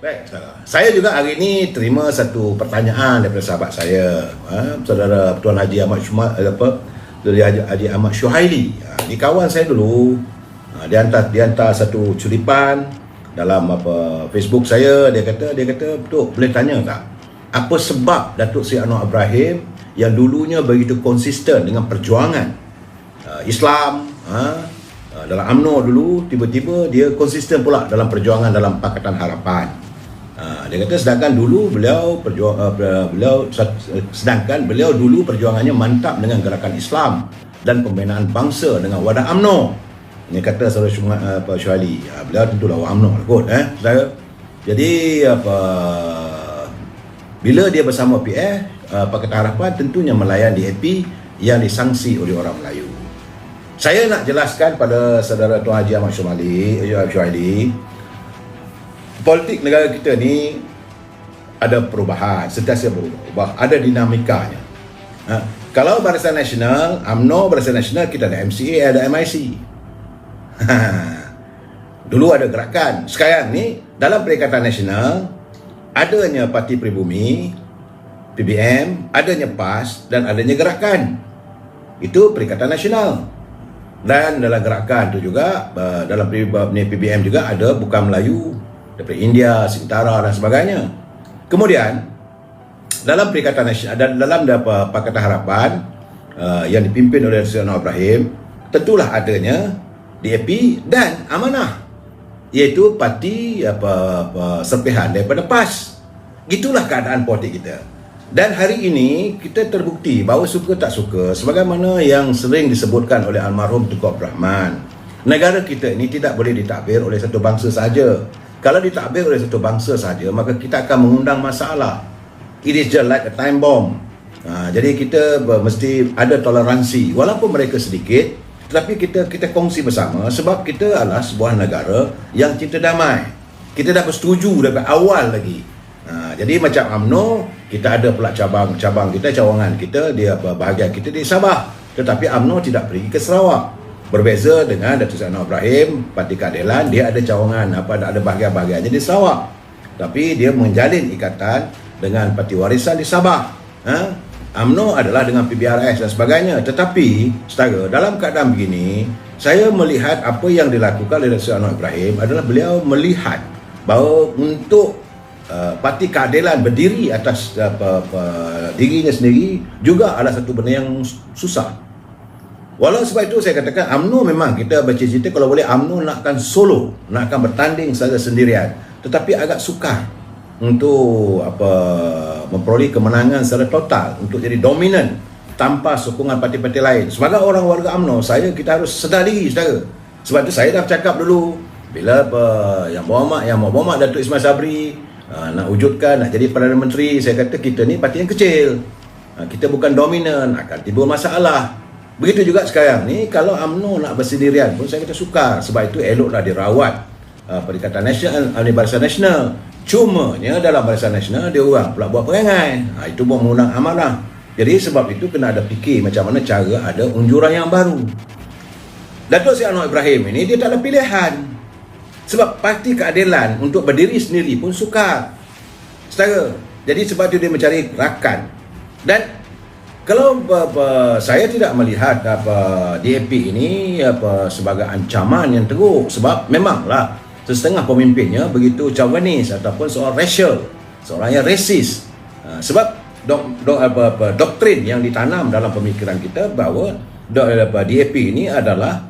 Baik, saya juga hari ini terima satu pertanyaan daripada sahabat saya, saudara Tuan Haji Ahmad Haji Ahmad Syuhaili. Ini kawan saya dulu. Dia hantar satu curipan dalam Facebook saya. Dia kata betul, boleh tanya tak apa sebab Datuk Seri Anwar Ibrahim yang dulunya begitu konsisten dengan perjuangan Islam dalam UMNO dulu, tiba-tiba dia konsisten pula dalam perjuangan dalam Pakatan Harapan. Dia kata sedangkan beliau dulu perjuangannya mantap dengan gerakan Islam dan pembinaan bangsa dengan wadah UMNO. Ini kata saudara Syuhaili. Beliau tentulah UMNO lah kot, saudara. Jadi bila dia bersama PF Pakatan Harapan, tentunya melayan DAP yang disangsi oleh orang Melayu. Saya nak jelaskan pada saudara Tuan Haji Ahmad Syuhaili, politik negara kita ni ada perubahan, sentiasa berubah, ada dinamikanya. Kalau Barisan Nasional, UMNO, Barisan Nasional, kita ada MCA, ada MIC. Dulu ada gerakan. Sekarang ni dalam Perikatan Nasional adanya Parti Pribumi, PBM, adanya PAS dan adanya gerakan. Itu Perikatan Nasional. Dan dalam gerakan tu juga, dalam PBM juga ada Bukan Melayu daripada India, Singapura dan sebagainya. Kemudian dalam Perikatan Nasional dan dalam Pakatan Harapan yang dipimpin oleh Datuk Seri Anwar Ibrahim, tentulah adanya DAP dan Amanah, iaitu parti serpihan daripada PAS. Gitulah keadaan politik kita. Dan hari ini kita terbukti bahawa suka tak suka, sebagaimana yang sering disebutkan oleh almarhum Tunku Abdul Rahman, negara kita ini tidak boleh ditadbir oleh satu bangsa saja. Kalau ditadbir oleh satu bangsa saja, maka kita akan mengundang masalah. It is just like a time bomb. Jadi kita mesti ada toleransi, walaupun mereka sedikit, tetapi kita kongsi bersama, sebab kita adalah sebuah negara yang cinta damai. Kita dah bersetuju daripada awal lagi. Jadi macam UMNO, kita ada pula cabang kita, cawangan kita, dia bahagian kita di Sabah, tetapi UMNO tidak pergi ke Sarawak. Berbeza dengan Datuk Seri Anwar Ibrahim, Parti Keadilan, dia ada cawangan, ada bahagian-bahagiannya di Sarawak, tapi dia menjalin ikatan dengan Parti Warisan di Sabah. UMNO adalah dengan PBRS dan sebagainya. Tetapi setara dalam keadaan begini, saya melihat apa yang dilakukan oleh Datuk Seri Anwar Ibrahim adalah beliau melihat bahawa untuk Parti Keadilan berdiri atas dirinya sendiri juga adalah satu benda yang susah. Walau sebab itu saya katakan UMNO memang kita bercita-cita kalau boleh UMNO nakkan solo, nakkan bertanding secara sendirian, tetapi agak sukar untuk memperoleh kemenangan secara total, untuk jadi dominan tanpa sokongan parti-parti lain. Sebagai orang warga UMNO, kita harus sedar diri, saudara. Sebab itu saya dah cakap dulu, bila yang Muhammad Datuk Ismail Sabri nak wujudkan, nak jadi Perdana Menteri, saya kata kita ni parti yang kecil, kita bukan dominan, akan timbul masalah. Begitu juga sekarang ni, kalau UMNO nak bersendirian pun saya kata sukar. Sebab itu eloklah dirawat Perikatan Nasional, Barisan Nasional. Cumanya dalam Barisan Nasional dia orang pula buat perangai, itu pun mengundang amanah. Jadi sebab itu kena ada fikir macam mana cara ada unjuran yang baru. Datuk Seri Anwar Ibrahim ini dia tak ada pilihan, sebab Parti Keadilan untuk berdiri sendiri pun sukar, saudara. Jadi sebab itu dia mencari rakan. Dan kalau saya tidak melihat DAP ini sebagai ancaman yang teruk, sebab memanglah setengah pemimpinnya begitu chauvinis ataupun seorang racial, seorang yang rasis. Sebab doktrin yang ditanam dalam pemikiran kita bahawa DAP ini adalah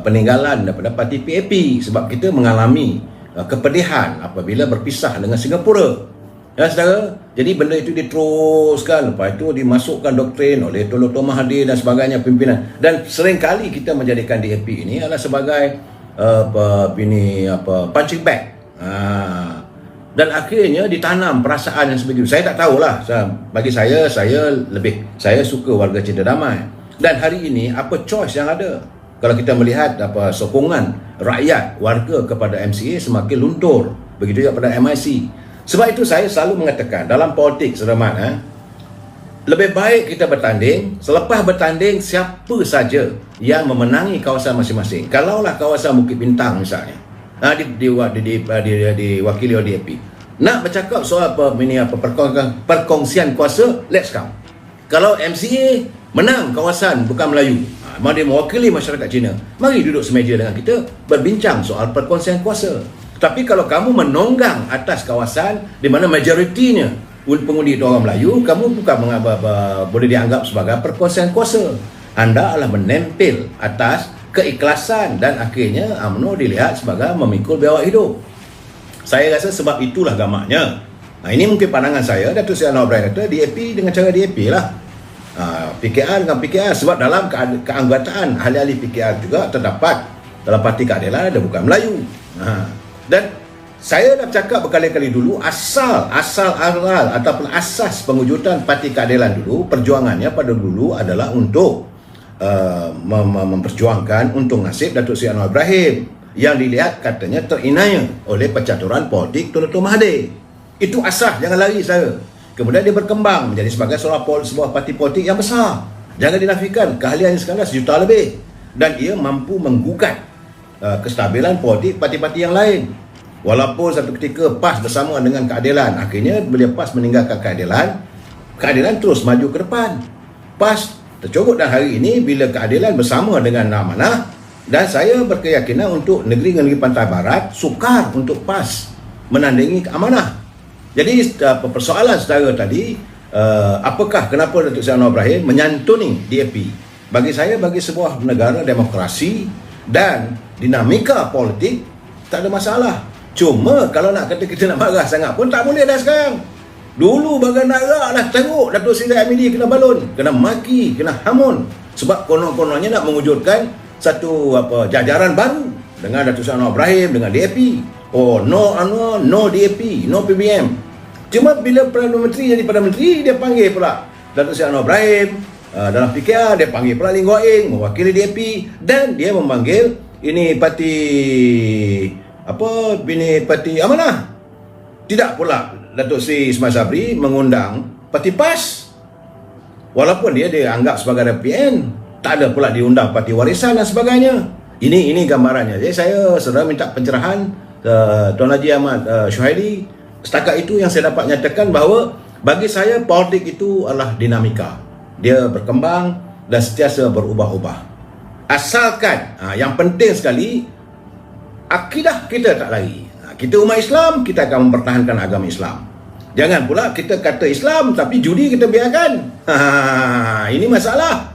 peninggalan daripada parti PAP, sebab kita mengalami kepedihan apabila berpisah dengan Singapura. Ya, saudara. Jadi benda itu diteruskan, lepas itu dimasukkan doktrin oleh Tun Dr. Mahathir dan sebagainya pimpinan. Dan seringkali kita menjadikan DAP ini adalah sebagai punching bag. Dan akhirnya ditanam perasaan yang sebegitu. Saya tak tahulah. Bagi saya suka warga cinta damai. Dan hari ini apa choice yang ada? Kalau kita melihat sokongan rakyat, warga kepada MCA semakin luntur. Begitu juga pada MIC. Sebab itu saya selalu mengatakan dalam politik, saudara Mat, lebih baik kita bertanding. Selepas bertanding, siapa saja yang memenangi kawasan masing-masing. Kalaulah kawasan Bukit Bintang misalnya, diwakili oleh DAP. Nak bercakap soal perkongsian kuasa, let's come. Kalau MCA menang kawasan bukan Melayu, dia mewakili masyarakat Cina, mari duduk semeja dengan kita berbincang soal perkongsian kuasa. Tapi kalau kamu menonggang atas kawasan di mana majoritinya pengundi itu orang Melayu, kamu bukan boleh dianggap sebagai perkongsian kuasa. Anda adalah menempel atas keikhlasan dan akhirnya UMNO dilihat sebagai memikul biawak hidup. Saya rasa sebab itulah gamaknya. Ini mungkin pandangan saya. Datuk Seri Anwar Ibrahim kata DAP dengan cara DAP lah. PKR dengan PKR, sebab dalam keanggotaan ahli-ahli PKR juga terdapat dalam Parti Keadilan ada bukan Melayu. Dan saya dah cakap berkali-kali dulu, asal ataupun asas pengujudan Parti Keadilan dulu, perjuangannya pada dulu adalah untuk memperjuangkan untuk nasib Datuk Seri Anwar Ibrahim yang dilihat katanya terinaya oleh percaturan politik Tun Dr. Mahathir. Itu asas, jangan lari saya. Kemudian dia berkembang menjadi sebagai sebuah parti politik yang besar. Jangan dinafikan, keahliannya sekarang sejuta lebih. Dan ia mampu menggugat kestabilan politik parti-parti yang lain. Walaupun satu ketika PAS bersama dengan keadilan, akhirnya bila PAS meninggalkan keadilan terus maju ke depan. PAS tercobot dan hari ini bila keadilan bersama dengan Amanah, dan saya berkeyakinan untuk negeri-negeri pantai barat sukar untuk PAS menandingi Amanah. Jadi persoalan saudara tadi, apakah kenapa Datuk Seri Anwar Ibrahim menyantuni DAP? Bagi saya, bagi sebuah negara demokrasi dan dinamika politik, tak ada masalah. Cuma kalau nak kata kita nak marah sangat pun tak boleh dah sekarang. Dulu bagai narak dah teruk Datuk Seri Amidi kena balon, kena maki, kena hamun. Sebab konon-kononnya nak mewujudkan satu jajaran baru dengan Datuk Seri Anwar Ibrahim, dengan DAP. Oh, no Anwar, no DAP, no PBM. Cuma bila Perdana Menteri jadi Perdana Menteri, dia panggil pula Datuk Seri Anwar Ibrahim. Dalam PKR dia panggil pula Lim Guok Eng mewakili DAP, dan dia memanggil ini parti parti Amanah. Tidak pula Datuk Seri Ismail Sabri mengundang parti PAS, walaupun dia dianggap sebagai RPN. Tak ada pula diundang parti Warisan dan sebagainya. Ini gambarannya. Jadi saya sedang minta pencerahan Tuan Haji Ahmad Syuhaili. Setakat itu yang saya dapat nyatakan bahawa bagi saya politik itu adalah dinamika. Dia berkembang dan sentiasa berubah-ubah. Asalkan yang penting sekali akidah kita tak lari. Kita umat Islam, kita akan mempertahankan agama Islam. Jangan pula kita kata Islam tapi judi kita biarkan. Ini masalah.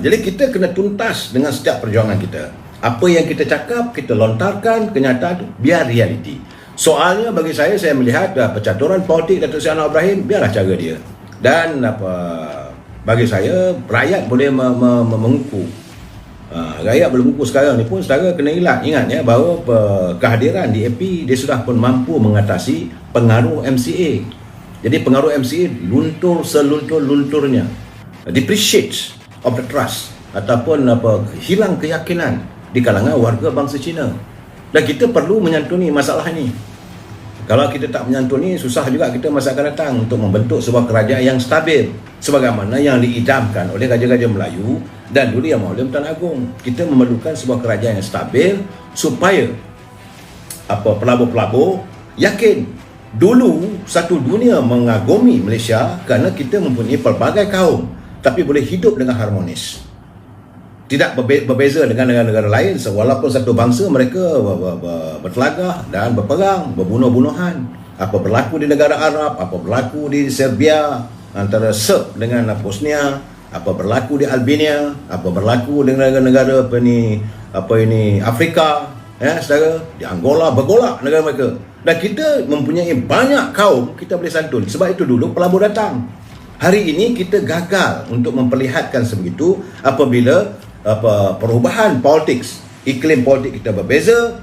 Jadi kita kena tuntas dengan setiap perjuangan kita. Apa yang kita cakap, kita lontarkan kenyataan, biar realiti. Soalnya bagi saya melihat percaturan politik Datuk Seri Anwar Ibrahim, biarlah cara dia. Dan bagi saya rakyat boleh mengukur. Rakyat boleh mengukur sekarang ni pun saudara kena ingat ya bahawa kehadiran DAP dia sudah pun mampu mengatasi pengaruh MCA. Jadi pengaruh MCA luntur seluntur-lunturnya. Depreciate of the trust ataupun hilang keyakinan di kalangan warga bangsa Cina. Dan kita perlu menyantuni masalah ini. Kalau kita tak menyantuni, susah juga kita masa akan datang untuk membentuk sebuah kerajaan yang stabil sebagaimana yang diidamkan oleh raja-raja Melayu dan dulu yang Maulid Tuan Agong. Kita memerlukan sebuah kerajaan yang stabil supaya pelabur-pelabur yakin. Dulu satu dunia mengagumi Malaysia kerana kita mempunyai pelbagai kaum tapi boleh hidup dengan harmonis. Tidak berbeza dengan negara-negara lain, walaupun satu bangsa mereka bertelagah dan berperang, berbunuh-bunuhan. Apa berlaku di negara Arab, apa berlaku di Serbia antara Serb dengan Bosnia, apa berlaku di Albania, apa berlaku di negara-negara Afrika, saudara, di Angola bergolak negara mereka. Dan kita mempunyai banyak kaum kita boleh santun. Sebab itu dulu pelabur datang. Hari ini kita gagal untuk memperlihatkan sebegitu apabila perubahan politik, iklim politik kita berbeza.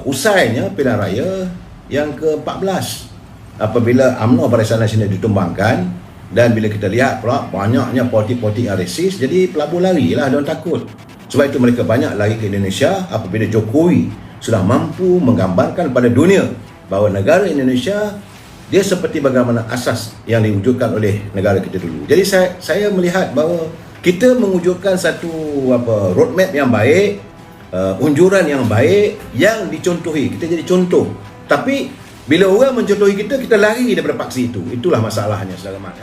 Usainya pilihan raya yang ke-14 apabila UMNO Barisan Nasional ditumbangkan, dan bila kita lihat pula banyaknya politik-politik yang resis, jadi pelabur lari lah, diorang takut. Sebab itu mereka banyak lari ke Indonesia apabila Jokowi sudah mampu menggambarkan pada dunia bahawa negara Indonesia dia seperti bagaimana asas yang diwujudkan oleh negara kita dulu. Jadi saya melihat bahawa kita mewujudkan satu roadmap yang baik unjuran yang baik yang dicontohi. Kita jadi contoh. Tapi bila orang mencontohi kita, kita lari daripada paksi itu. Itulah masalahnya, saudara Mat.